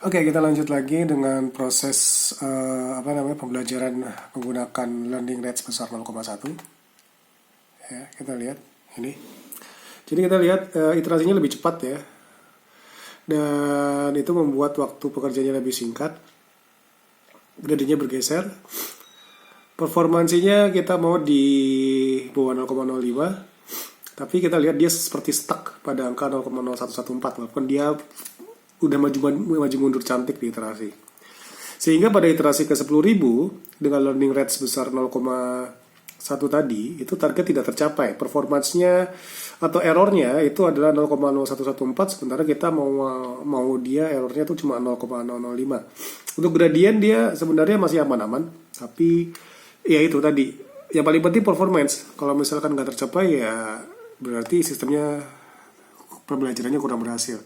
Oke, kita lanjut lagi dengan proses pembelajaran menggunakan learning rate sebesar 0,1. Ya, kita lihat ini. Jadi kita lihat iterasinya lebih cepat ya. Dan itu membuat waktu pekerjaannya lebih singkat. Gradinya bergeser. Performansinya kita mau di bawah 0,05. Tapi kita lihat dia seperti stuck pada angka 0,0114 walaupun dia udah maju mundur cantik di iterasi. Sehingga pada iterasi ke 10.000 dengan learning rate sebesar 0,1 tadi itu target tidak tercapai. Performance-nya atau errornya itu adalah 0,0114 sementara kita mau dia errornya itu cuma 0,005. Untuk gradien dia sebenarnya masih aman-aman, tapi ya itu tadi. Yang paling penting performance. Kalau misalkan nggak tercapai ya berarti sistemnya pembelajarannya kurang berhasil.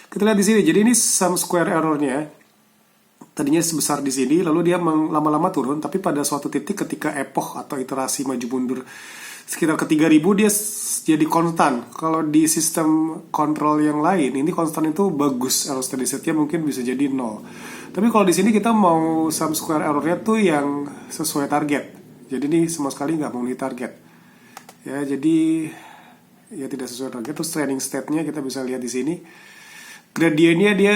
Kita lihat di sini. Jadi ini sum square errornya tadinya sebesar di sini, lalu dia lama-lama turun, tapi pada suatu titik ketika epoch atau iterasi maju mundur sekitar ke 3000 dia jadi konstan. Kalau di sistem kontrol yang lain, ini konstan itu bagus, error steady state-nya mungkin bisa jadi 0. Tapi kalau di sini kita mau sum square errornya tuh yang sesuai target. Jadi ini sama sekali nggak memenuhi target. Ya, jadi ya tidak sesuai target. Terus training state-nya kita bisa lihat di sini. Gradiennya dia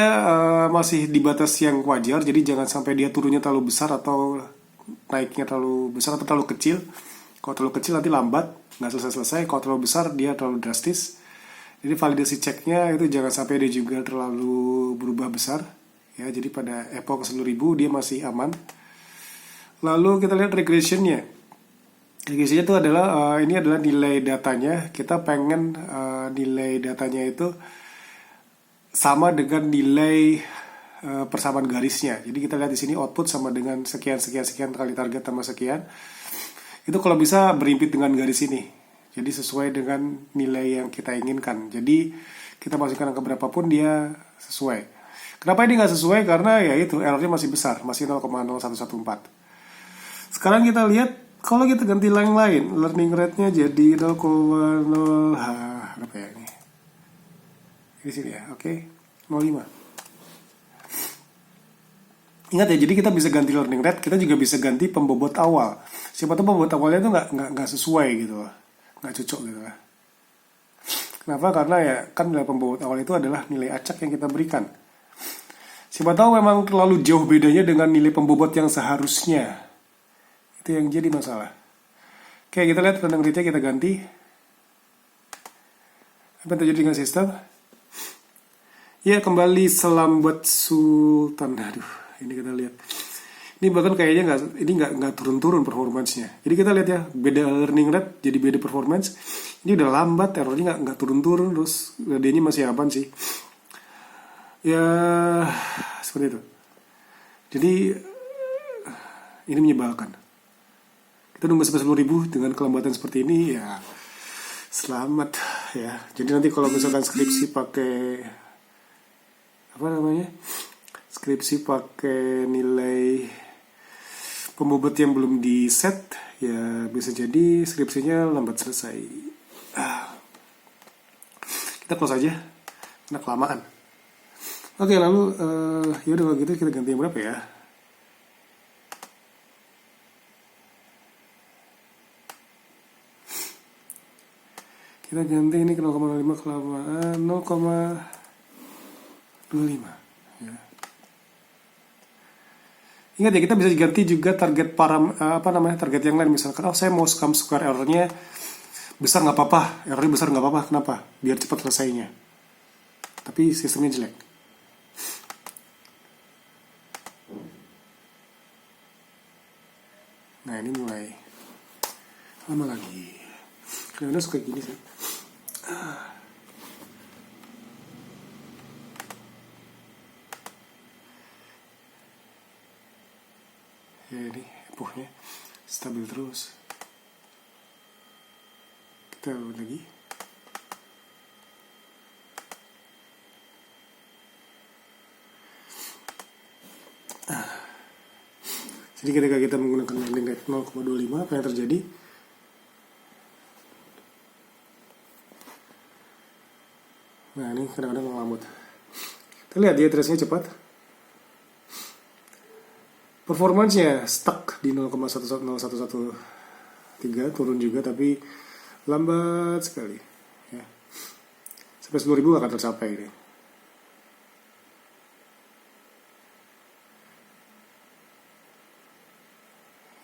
masih di batas yang wajar, jadi jangan sampai dia turunnya terlalu besar atau naiknya terlalu besar atau terlalu kecil. Kalau terlalu kecil nanti lambat, nggak selesai-selesai. Kalau terlalu besar dia terlalu drastis. Jadi validasi ceknya itu jangan sampai dia juga terlalu berubah besar. Ya, jadi pada epoch 10.000 dia masih aman. Lalu kita lihat regressionnya. Regressionnya itu adalah ini adalah nilai datanya. Kita pengen nilai datanya itu sama dengan nilai persamaan garisnya. Jadi kita lihat di sini output sama dengan sekian kali target tambah sekian. Itu kalau bisa berimpit dengan garis ini. Jadi sesuai dengan nilai yang kita inginkan. Jadi kita masukkan angka berapapun dia sesuai. Kenapa ini nggak sesuai? Karena ya itu errornya masih besar, masih 0,0114. Sekarang kita lihat kalau kita ganti yang lain, learning rate-nya jadi 0,0 apa ya ini? Di sini ya, oke, 0,5. Ingat ya, jadi kita bisa ganti learning rate, kita juga bisa ganti pembobot awal. Siapa tahu pembobot awalnya itu nggak sesuai gitu loh, nggak cocok gitu lah. Kenapa? Karena ya kan nilai pembobot awal itu adalah nilai acak yang kita berikan. Siapa tahu memang terlalu jauh bedanya dengan nilai pembobot yang seharusnya. Itu yang jadi masalah. Oke, kita lihat learning rate-nya kita ganti. Apa yang terjadi dengan sistem? Ya, kembali selambat sultan. Aduh, ini kita lihat. Ini bahkan kayaknya nggak turun-turun performance-nya. Jadi kita lihat ya, beda learning rate jadi beda performance. Ini udah lambat, errornya nggak turun-turun, terus gradiennya masih aman sih. Ya, seperti itu. Jadi ini menyebalkan. Kita nunggu sampai 10.000 dengan kelambatan seperti ini ya. Selamat ya. Jadi nanti kalau misalkan skripsi pakai skripsi pakai nilai pembobot yang belum di set ya bisa jadi skripsinya lambat selesai. Kita close aja karena kelamaan. Oke, lalu ya udah kalau gitu kita ganti yang berapa ya? Kita ganti ini ke 0,05 kelamaan 0,25 ya. Ingat ya, kita bisa ganti juga target target yang lain. Misalkan saya mau sum square errornya besar nggak apa-apa, errornya besar nggak apa-apa. Kenapa? Biar cepat selesainya. Tapi sistemnya jelek. Nah, ini mulai lama lagi. Kadang-kadang suka gini sih. Ya, ini epochnya stabil terus. Kita lihat lagi. Jadi ketika kita menggunakan learning rate 0,25, apa yang terjadi? Nah, ini kadang-kadang lambat. Kita lihat dia iterasinya cepat. Performance-nya stuck di 0,11013, turun juga tapi lambat sekali ya. Sampai 10.000 akan tercapai ini.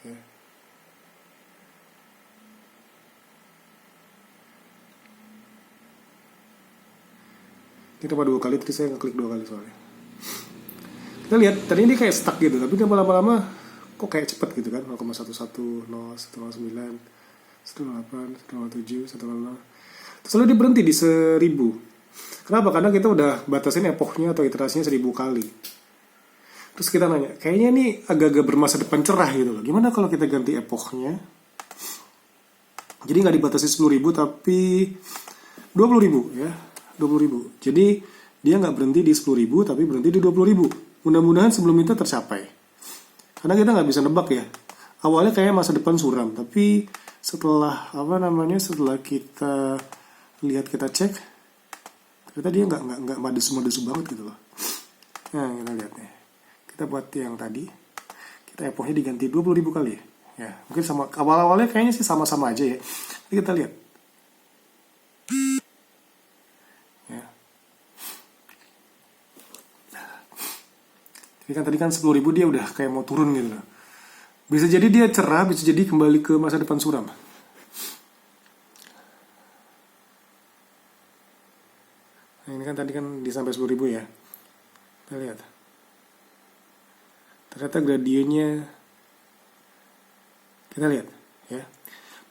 Ya. Ini coba 2 kali, tadi saya ngeklik 2 kali soalnya. Kita lihat tadi ini kayak stuck gitu, tapi lama-lama kok kayak cepet gitu kan. 0,11, 109, 108, 107, 108. Terus lalu dia berhenti di 1000. Kenapa? Karena kita udah batasin epochnya atau iterasinya 1000 kali. Terus kita nanya, kayaknya ini agak-agak bermasa depan cerah gitu loh. Gimana kalau kita ganti epochnya? Jadi nggak dibatasi 10.000 tapi 20.000 ya. 20.000. Jadi dia nggak berhenti di 10.000 tapi berhenti di 20.000. Mudah-mudahan sebelum itu tercapai. Karena kita nggak bisa nebak ya. Awalnya kayak masa depan suram, tapi setelah setelah kita lihat, kita cek, ternyata dia nggak madesu banget gitu loh. Nah kita lihat nih. Kita buat yang tadi, kita epochnya diganti 20.000 kali ya. Mungkin sama awal-awalnya kayaknya sih sama-sama aja ya. Jadi kita lihat. Jadi kan tadi kan 10.000 dia udah kayak mau turun gitu loh. Bisa jadi dia cerah, bisa jadi kembali ke masa depan suram. Nah ini kan tadi kan di sampai 10.000 ya. Kita lihat. Ternyata gradiennya, kita lihat ya.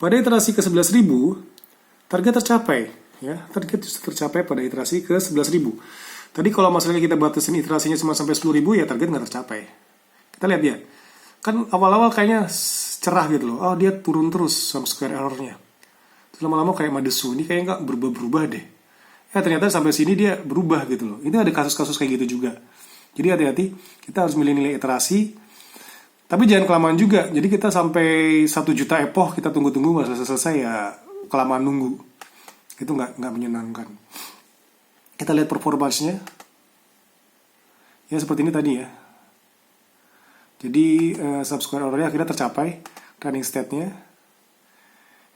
Pada iterasi ke 11.000 target tercapai ya. Target tercapai pada iterasi ke 11.000. Tadi kalau masalahnya kita batasin iterasinya cuma sampai 10.000 ya target nggak tercapai. Kita lihat ya. Kan awal-awal kayaknya cerah gitu loh. Oh dia turun terus sama square errornya. Terus lama-lama kayak madesu. Ini kayak nggak berubah-berubah deh. Ya ternyata sampai sini dia berubah gitu loh. Ini ada kasus-kasus kayak gitu juga. Jadi hati-hati. Kita harus milih nilai iterasi. Tapi jangan kelamaan juga. Jadi kita sampai 1 juta epoch kita tunggu-tunggu nggak selesai ya kelamaan nunggu. Itu nggak menyenangkan. Kita lihat performance-nya. Ya seperti ini tadi ya. Jadi subsquare error-nya akhirnya tercapai. Running state-nya.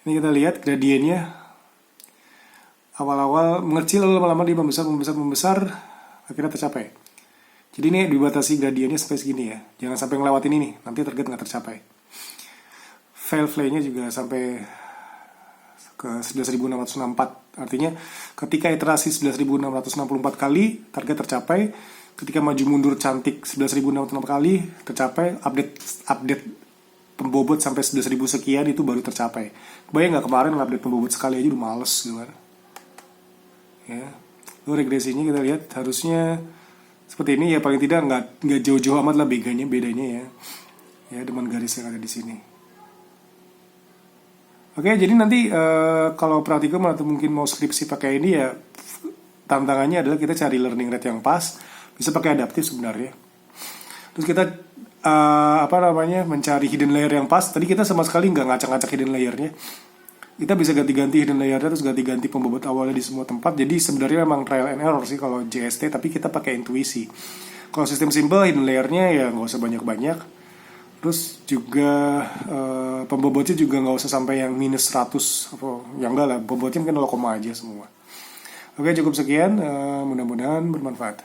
Ini kita lihat gradiennya. Awal-awal mengecil lalu lama-lama dia membesar. Akhirnya tercapai. Jadi ini dibatasi gradiennya sampai segini ya. Jangan sampai ngelewatin ini. Nanti target nggak tercapai. Fail fly-nya juga sampai ke 11.664. Artinya ketika iterasi 11.664 kali target tercapai, ketika maju mundur cantik 11.664 kali tercapai, update pembobot sampai 11.000 sekian itu baru tercapai. Bayang nggak kemarin update pembobot sekali aja udah males gitu kan. Ya. Lalu regresinya kita lihat harusnya seperti ini ya, paling tidak nggak jauh-jauh amat lah bedanya ya. Ya dengan garis yang ada di sini. Oke, jadi nanti kalau praktikum atau mungkin mau skripsi pakai ini ya, tantangannya adalah kita cari learning rate yang pas, bisa pakai adaptif sebenarnya. Terus kita mencari hidden layer yang pas. Tadi kita sama sekali nggak ngacak-ngacak hidden layernya. Kita bisa ganti-ganti hidden layernya, terus ganti-ganti pembobot awalnya di semua tempat. Jadi sebenarnya memang trial and error sih kalau JST, tapi kita pakai intuisi. Kalau sistem simple, hidden layernya ya nggak usah banyak-banyak. Terus juga pembobotnya juga nggak usah sampai yang minus 100 atau yang enggak lah, bobotnya mungkin 0, aja semua. Oke, cukup sekian, mudah-mudahan bermanfaat.